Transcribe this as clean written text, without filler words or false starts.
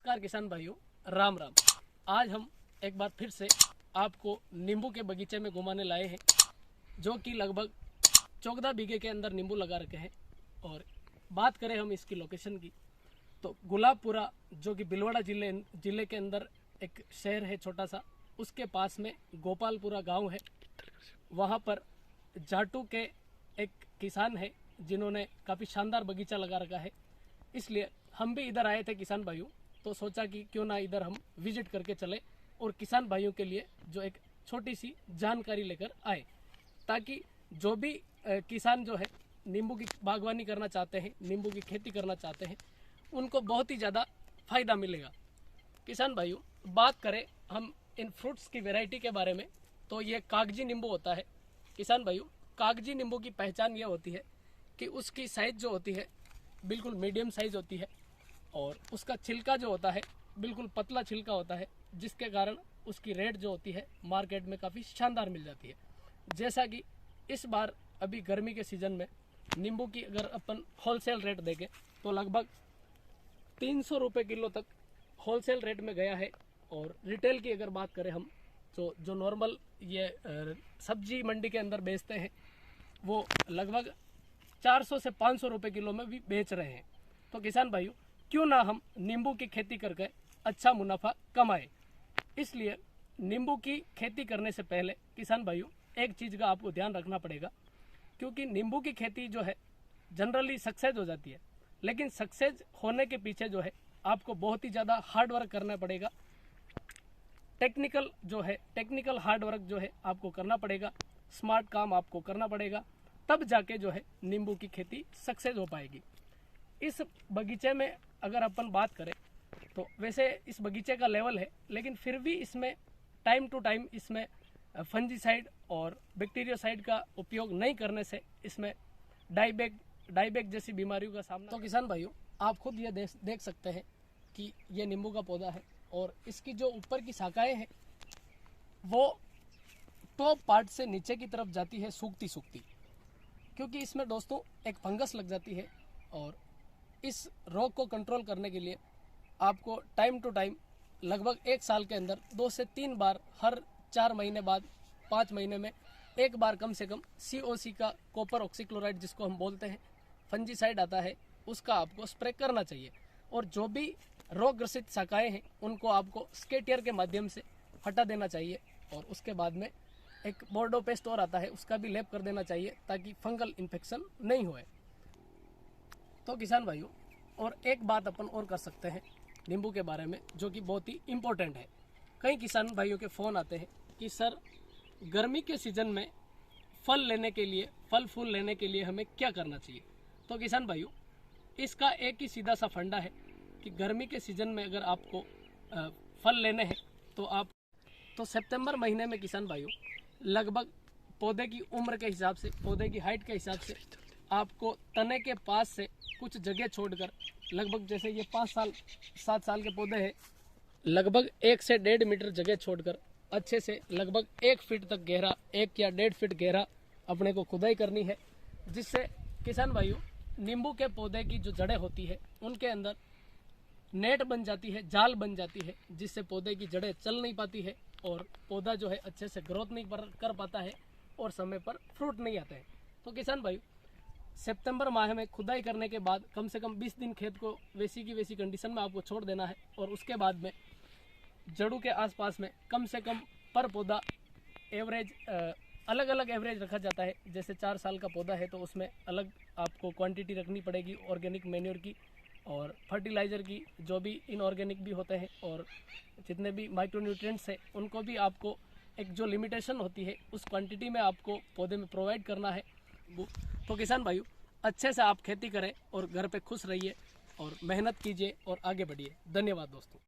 नमस्कार किसान भाइयों, राम राम। आज हम एक बार फिर से आपको नींबू के बगीचे में घुमाने लाए हैं, जो कि लगभग 14 बीघे के अंदर नींबू लगा रखे हैं। और बात करें हम इसकी लोकेशन की, तो गुलाबपुरा जो कि भीलवाड़ा जिले के अंदर एक शहर है छोटा सा, उसके पास में गोपालपुरा गांव है। वहां पर जाटू के एक किसान है जिन्होंने काफ़ी शानदार बगीचा लगा रखा है। इसलिए हम भी इधर आए थे किसान भाइयों, तो सोचा कि क्यों ना इधर हम विजिट करके चले और किसान भाइयों के लिए जो एक छोटी सी जानकारी लेकर आए, ताकि जो भी किसान जो है नींबू की बागवानी करना चाहते हैं, नींबू की खेती करना चाहते हैं, उनको बहुत ही ज़्यादा फायदा मिलेगा। किसान भाइयों, बात करें हम इन फ्रूट्स की वैरायटी के बारे में, तो ये कागजी नींबू होता है। किसान भाइयों, कागजी नींबू की पहचान ये होती है कि उसकी साइज़ जो होती है बिल्कुल मीडियम साइज़ होती है और उसका छिलका जो होता है बिल्कुल पतला छिलका होता है, जिसके कारण उसकी रेट जो होती है मार्केट में काफ़ी शानदार मिल जाती है। जैसा कि इस बार अभी गर्मी के सीज़न में नींबू की अगर अपन होलसेल रेट देखें तो लगभग 300 रुपये किलो तक होलसेल रेट में गया है। और रिटेल की अगर बात करें हम, तो जो नॉर्मल ये सब्जी मंडी के अंदर बेचते हैं वो लगभग 400 से 500 रुपये किलो में भी बेच रहे हैं। तो किसान भाइयों, क्यों ना हम नींबू की खेती करके अच्छा मुनाफा कमाएं। इसलिए नींबू की खेती करने से पहले किसान भाइयों एक चीज़ का आपको ध्यान रखना पड़ेगा, क्योंकि नींबू की खेती जो है जनरली सक्सेस हो जाती है, लेकिन सक्सेस होने के पीछे जो है आपको बहुत ही ज़्यादा हार्ड वर्क करना पड़ेगा। टेक्निकल हार्ड वर्क जो है आपको करना पड़ेगा, स्मार्ट काम आपको करना पड़ेगा, तब जाके जो है नींबू की खेती सक्सेस हो पाएगी। इस बगीचे में अगर अपन बात करें तो वैसे इस बगीचे का लेवल है, लेकिन फिर भी इसमें टाइम टू टाइम इसमें फंजीसाइड और बैक्टीरियोसाइड का उपयोग नहीं करने से इसमें डाईबैक जैसी बीमारियों का सामना। तो किसान भाइयों, आप खुद ये देख सकते हैं कि ये नींबू का पौधा है और इसकी जो ऊपर की शाखाएं हैं वो टॉप पार्ट से नीचे की तरफ जाती है सूखती सूखती, क्योंकि इसमें दोस्तों एक फंगस लग जाती है। और इस रोग को कंट्रोल करने के लिए आपको टाइम टू टाइम लगभग 1 साल के अंदर 2 से 3 बार, हर 4 महीने बाद 5 महीने में एक बार कम से कम COC का, कॉपर ऑक्सीक्लोराइड जिसको हम बोलते हैं, फंजीसाइड आता है, उसका आपको स्प्रे करना चाहिए। और जो भी रोग ग्रसित शाखाएँ हैं उनको आपको स्केटियर के माध्यम से हटा देना चाहिए। और उसके बाद में एक बोर्डो पेस्ट और आता है, उसका भी लेप कर देना चाहिए ताकि फंगल इन्फेक्शन नहीं होए। तो किसान भाइयों, और एक बात अपन और कर सकते हैं नींबू के बारे में, जो कि बहुत ही इम्पोर्टेंट है। कई किसान भाइयों के फ़ोन आते हैं कि सर, गर्मी के सीज़न में फल फूल लेने के लिए हमें क्या करना चाहिए। तो किसान भाइयों, इसका एक ही सीधा सा फंडा है कि गर्मी के सीज़न में अगर आपको फल लेने हैं तो सितंबर महीने में किसान भाइयों लगभग पौधे की उम्र के हिसाब से, पौधे की हाइट के हिसाब से आपको तने के पास से कुछ जगह छोड़कर, लगभग जैसे ये 5 साल 7 साल के पौधे हैं, लगभग 1 से 1.5 मीटर जगह छोड़कर अच्छे से लगभग 1 फीट तक गहरा, 1 या 1.5 फीट गहरा अपने को खुदाई करनी है, जिससे किसान भाइयों नींबू के पौधे की जो जड़ें होती है उनके अंदर नेट बन जाती है, जाल बन जाती है, जिससे पौधे की जड़ें चल नहीं पाती है और पौधा जो है अच्छे से ग्रोथ नहीं कर पाता है और समय पर फ्रूट नहीं आते हैं। तो किसान भाई, सितंबर माह में खुदाई करने के बाद कम से कम 20 दिन खेत को वैसी की वैसी कंडीशन में आपको छोड़ देना है। और उसके बाद में जड़ों के आसपास में कम से कम पर पौधा एवरेज, अलग अलग एवरेज रखा जाता है। जैसे 4 साल का पौधा है तो उसमें अलग आपको क्वांटिटी रखनी पड़ेगी ऑर्गेनिक मैन्योर की और फर्टिलाइज़र की, जो भी इनऑर्गेनिक भी होते हैं, और जितने भी माइक्रोन्यूट्रिएंट्स हैं उनको भी आपको एक जो लिमिटेशन होती है उस क्वांटिटी में आपको पौधे में प्रोवाइड करना है। तो किसान भाइयों, अच्छे से आप खेती करें और घर पे खुश रहिए और मेहनत कीजिए और आगे बढ़िए। धन्यवाद दोस्तों।